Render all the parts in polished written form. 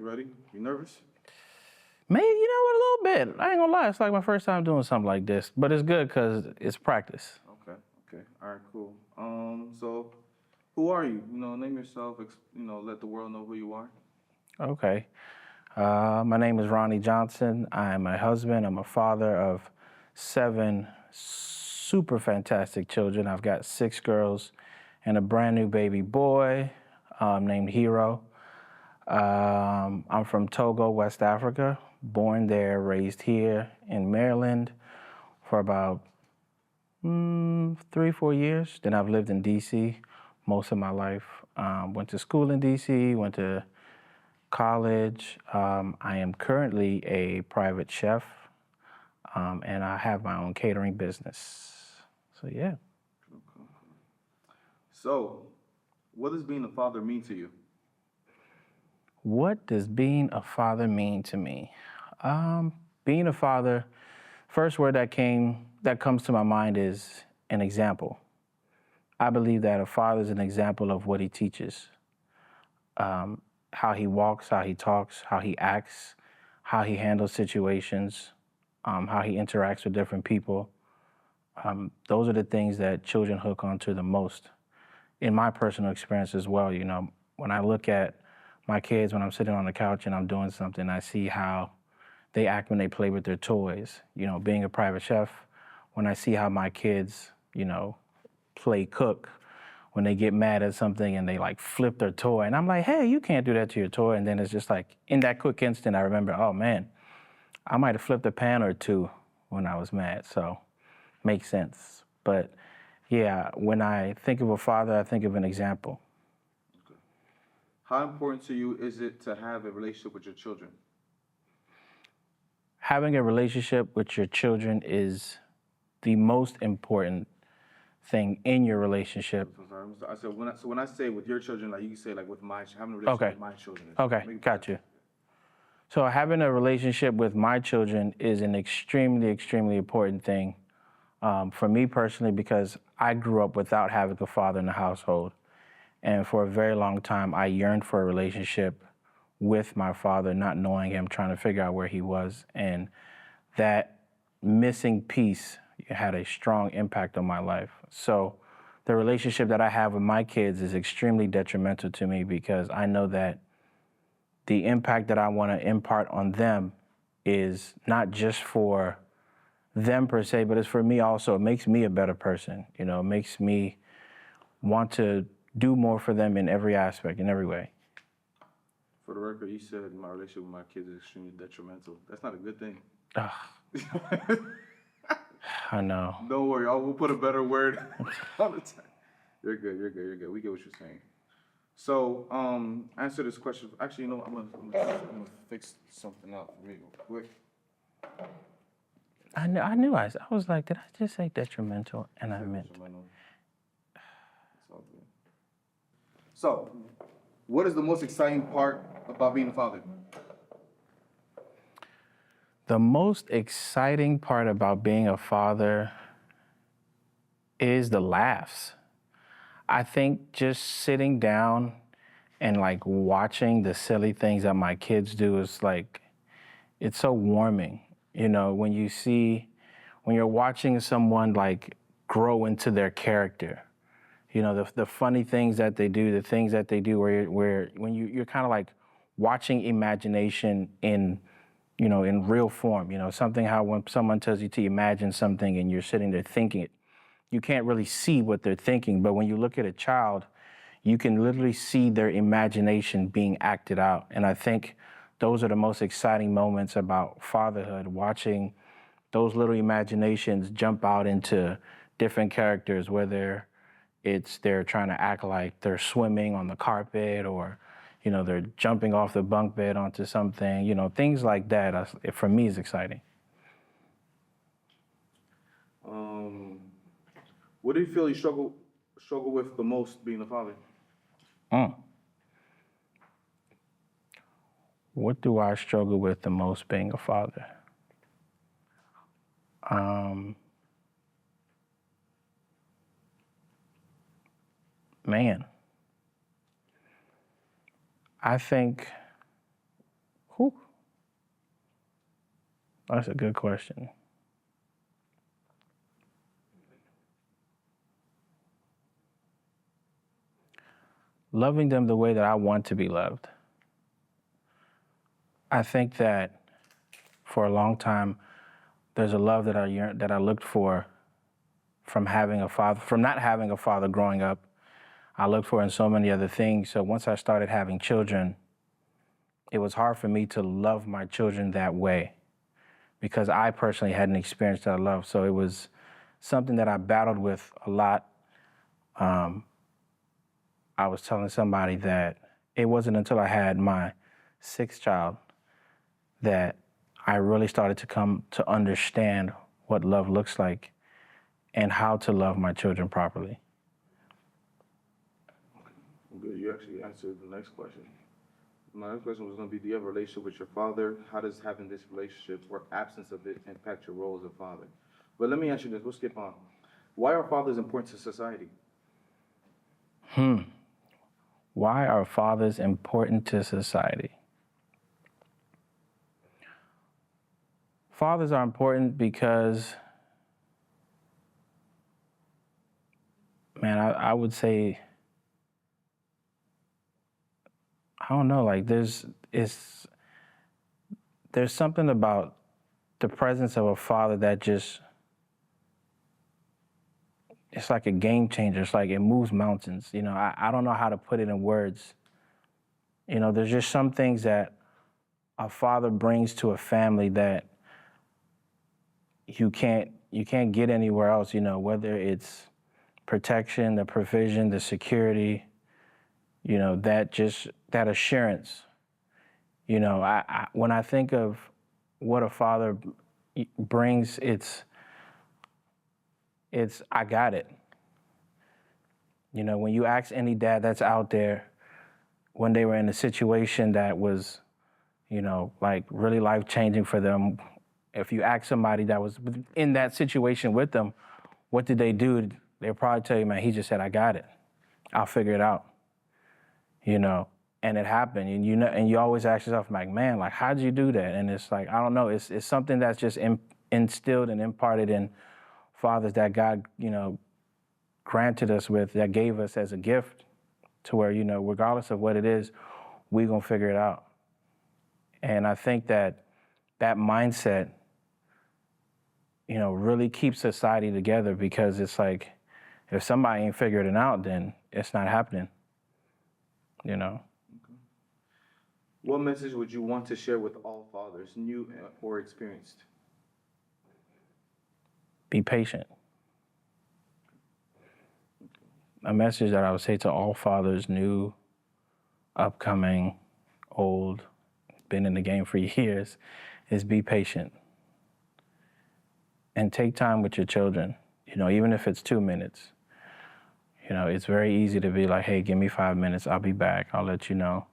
You ready? You nervous? Maybe, you know what, a little bit. I ain't gonna lie, it's like my first time doing something like this, but it's good because it's practice. Okay. All right, cool. So who are you? Name yourself. Let the world know who you are. Okay. My name is Rony Johnson. I'm a husband. I'm a father of 7 super fantastic children. I've got 6 girls and a brand new baby boy named Hero. I'm from Togo, West Africa, born there, raised here in Maryland for about 3-4 years. Then I've lived in DC most of my life. Went to school in DC, went to college. I am currently a private chef, and I have my own catering business. So yeah. So, what does being a father mean to you? What does being a father mean to me? Being a father, first word that comes to my mind is an example. I believe that a father is an example of what he teaches, how he walks, how he talks, how he acts, how he handles situations, how he interacts with different people. Those are the things that children hook onto the most. In my personal experience as well, when I look at my kids, when I'm sitting on the couch and I'm doing something, I see how they act when they play with their toys. Being a private chef, when I see how my kids, play cook, when they get mad at something and they like flip their toy, and I'm like, hey, you can't do that to your toy. And then it's just like, in that quick instant, I remember, oh man, I might have flipped a pan or two when I was mad. So makes sense. But yeah, when I think of a father, I think of an example. Okay. How important to you is it to have a relationship with your children? Having a relationship with your children is the most important thing in your relationship. I said when I say with your children, like you can say like with having a relationship with my children. Okay, got you. So having a relationship with my children is an extremely, extremely important thing for me personally, because I grew up without having a father in the household. And for a very long time, I yearned for a relationship with my father, not knowing him, trying to figure out where he was. And that missing piece had a strong impact on my life. So the relationship that I have with my kids is extremely detrimental to me, because I know that the impact that I want to impart on them is not just for them per se, but it's for me also. It makes me a better person. It makes me want to do more for them in every aspect, in every way. For the record, you said my relationship with my kids is extremely detrimental. That's not a good thing. I know. Don't worry, we'll put a better word on the time. You're good. We get what you're saying. So, answer this question. Actually, I'm gonna fix something out real quick. I knew. I was like, did I just say detrimental? And I meant. It's all good. So, what is the most exciting part about being a father? The most exciting part about being a father is the laughs. I think just sitting down and like watching the silly things that my kids do is like, it's so warming. When you're watching someone like grow into their character, the funny things that they do, the things that they do where when you're kind of like watching imagination in real form, something how when someone tells you to imagine something and you're sitting there thinking it, you can't really see what they're thinking. But when you look at a child, you can literally see their imagination being acted out. And I think those are the most exciting moments about fatherhood, watching those little imaginations jump out into different characters, whether they're trying to act like they're swimming on the carpet, or they're jumping off the bunk bed onto something, things like that, for me, is exciting. What do you feel you struggle with the most being a father? What do I struggle with the most being a father? Man, I think That's a good question. Loving them the way that I want to be loved. I think that for a long time, there's a love that I looked for from not having a father growing up. I looked for in so many other things. So once I started having children, it was hard for me to love my children that way because I personally hadn't experienced that love. So it was something that I battled with a lot. I was telling somebody that it wasn't until I had my sixth child that I really started to come to understand what love looks like and how to love my children properly. Good. You actually answered the next question. My next question was going to be, do you have a relationship with your father? How does having this relationship or absence of it impact your role as a father? But let me ask you this. We'll skip on. Why are fathers important to society? Why are fathers important to society? Fathers are important because, man, I would say, I don't know, like there's something about the presence of a father that just, it's like a game changer. It's like it moves mountains. You know, I don't know how to put it in words. You know, there's just some things that a father brings to a family that you can't get anywhere else, you know, whether it's protection, the provision, the security, you know, that assurance. You know, when I think of what a father brings, it's I got it. You know, when you ask any dad that's out there, when they were in a situation that was, you know, like really life-changing for them, if you ask somebody that was in that situation with them, what did they do? They'll probably tell you, man, he just said, I got it. I'll figure it out. You know, and it happened. And you know, and you always ask yourself, like, man, like, how'd you do that? And it's like, I don't know. It's something that's just instilled and imparted in fathers that God, you know, granted us with, that gave us as a gift to where, you know, regardless of what it is, we're going to figure it out. And I think that mindset, you know, really keeps society together because it's like, if somebody ain't figured it out, then it's not happening, you know. Okay. What message would you want to share with all fathers, new or experienced? Be patient. A message that I would say to all fathers, new, upcoming, old, been in the game for years, is be patient. And take time with your children, you know, even if it's 2 minutes. You know, it's very easy to be like, hey, give me 5 minutes, I'll be back, I'll let you know.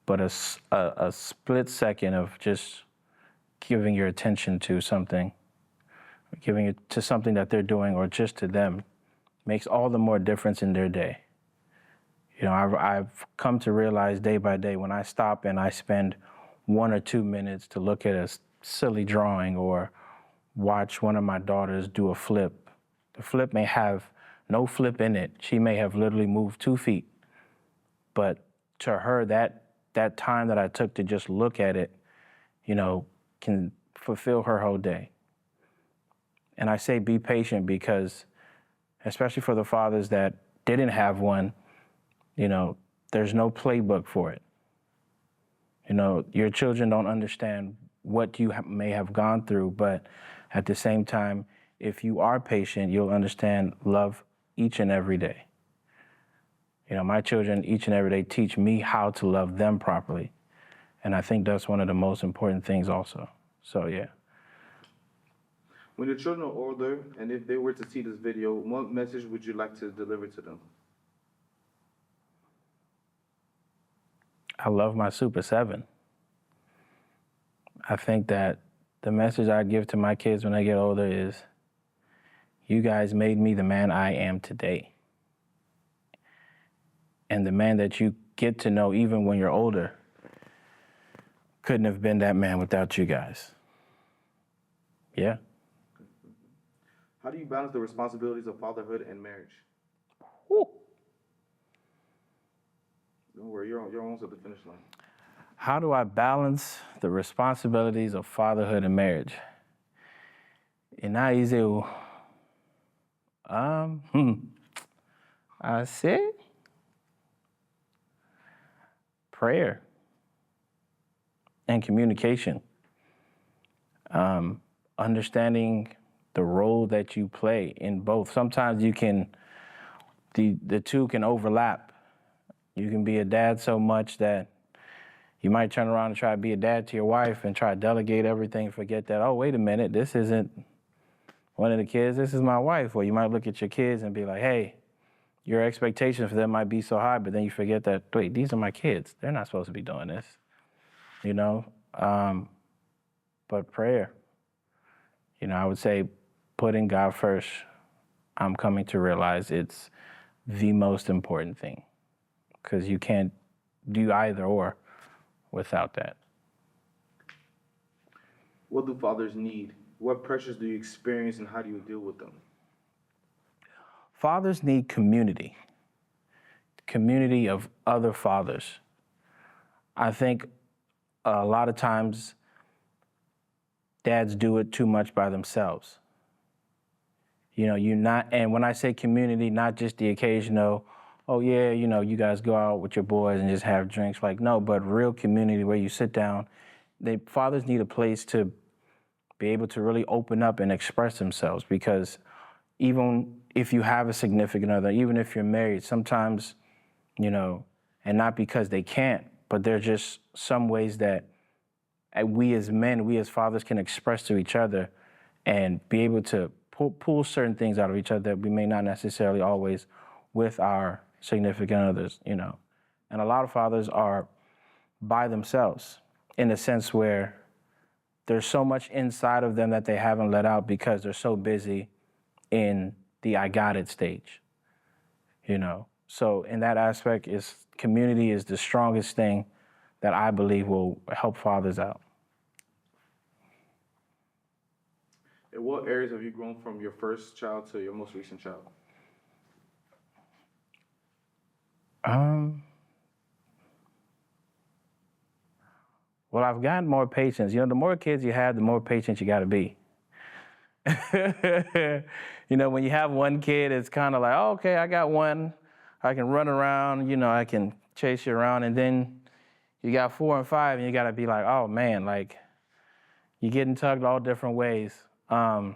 But a split second of just giving your attention to something, giving it to something that they're doing or just to them, makes all the more difference in their day. You know, I've come to realize day by day when I stop and I spend 1 or 2 minutes to look at a silly drawing or watch one of my daughters do a flip. The flip may have no flip in it. She may have literally moved 2 feet. But to her, that time that I took to just look at it, you know, can fulfill her whole day. And I say be patient because, especially for the fathers that didn't have one, you know, there's no playbook for it. You know, your children don't understand what you may have gone through, but at the same time, if you are patient, you'll understand love each and every day. You know, my children each and every day teach me how to love them properly. And I think that's one of the most important things also. So, yeah. When your children are older, and if they were to see this video, what message would you like to deliver to them? I love my Super 7. I think that the message I give to my kids when they get older is, you guys made me the man I am today. And the man that you get to know even when you're older couldn't have been that man without you guys. Yeah. How do you balance the responsibilities of fatherhood and marriage? Woo. Don't worry, you're almost at the finish line. How do I balance the responsibilities of fatherhood and marriage? And not easy. I say prayer and communication. Understanding the role that you play in both. Sometimes you can, the two can overlap. You can be a dad so much that you might turn around and try to be a dad to your wife and try to delegate everything, forget that, oh, wait a minute, this isn't one of the kids, this is my wife. Or you might look at your kids and be like, hey, your expectations for them might be so high, but then you forget that, wait, these are my kids. They're not supposed to be doing this, you know? But prayer, you know, I would say putting God first, I'm coming to realize it's the most important thing, because you can't do either or without that. What do fathers need? What pressures do you experience and how do you deal with them? Fathers need community of other fathers. I think a lot of times dads do it too much by themselves. You know, and when I say community, not just the occasional, oh yeah, you know, you guys go out with your boys and just have drinks. Like, no, but real community where you sit down. Fathers need a place to be able to really open up and express themselves, because even if you have a significant other, even if you're married, sometimes, you know, and not because they can't, but there's just some ways that we as men, we as fathers can express to each other and be able to pull certain things out of each other that we may not necessarily always with our significant others, you know. And a lot of fathers are by themselves in a sense where there's so much inside of them that they haven't let out because they're so busy in the I got it stage, you know. So in that aspect, community is the strongest thing that I believe will help fathers out. In what areas have you grown from your first child to your most recent child? Well, I've gotten more patience. You know, the more kids you have, the more patient you got to be. You know, when you have one kid, it's kind of like, oh, okay, I got one. I can run around, you know, I can chase you around. And then you got 4 and 5, and you got to be like, oh, man, like, you're getting tugged all different ways. But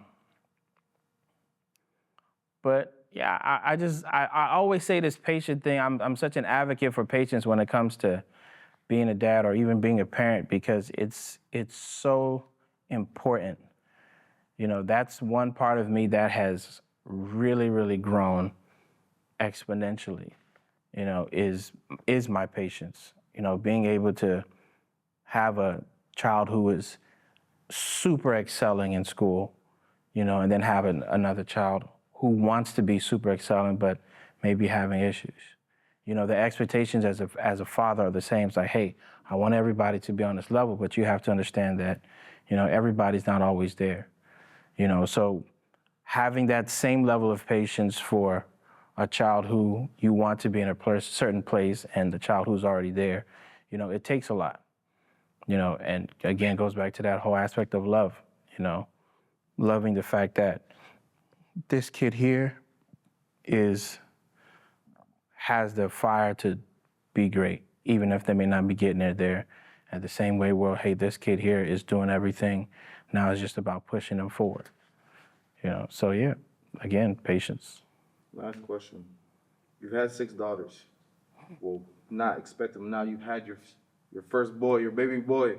yeah, I always say this patient thing. I'm such an advocate for patience when it comes to being a dad or even being a parent, because it's so important. You know, that's one part of me that has really, really grown exponentially, you know, is my patience. You know, being able to have a child who is super excelling in school, you know, and then have another child who wants to be super excelling but maybe having issues. You know, the expectations as a father are the same. It's like, hey, I want everybody to be on this level, but you have to understand that, you know, everybody's not always there. You know, so having that same level of patience for a child who you want to be in a certain place and the child who's already there, you know, it takes a lot. You know, and again, goes back to that whole aspect of love, you know, loving the fact that this kid here has the fire to be great, even if they may not be getting it there. At the same way, well, hey, this kid here is doing everything. Now it's just about pushing them forward. You know, so yeah, again, patience. Last question. You've had 6 daughters. Well, not expect them. Now you've had your first boy, your baby boy.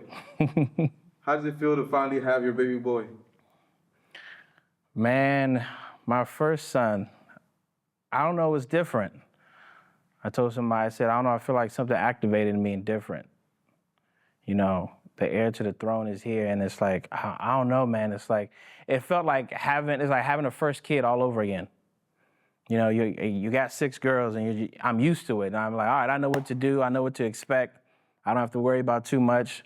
How does it feel to finally have your baby boy? Man, my first son, I don't know, it was different. I told somebody, I said, I don't know, I feel like something activated in me and different. You know, the heir to the throne is here, and it's like, I don't know, man. It's like, it felt like having a first kid all over again. You know, you got 6 girls, and I'm used to it. And I'm like, all right, I know what to do. I know what to expect. I don't have to worry about too much.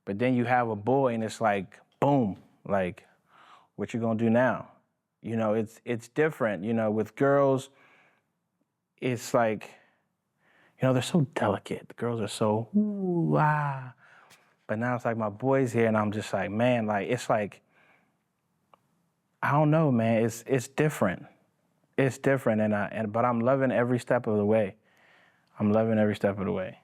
But then you have a boy, and it's like, boom, like, What you gonna do now? You know, it's different. You know, with girls, it's like, you know, they're so delicate. The girls are so, ooh, ah. But now it's like my boy's here, and I'm just like, man, like, it's like, I don't know, man. It's different. It's different, but I'm loving every step of the way. I'm loving every step of the way.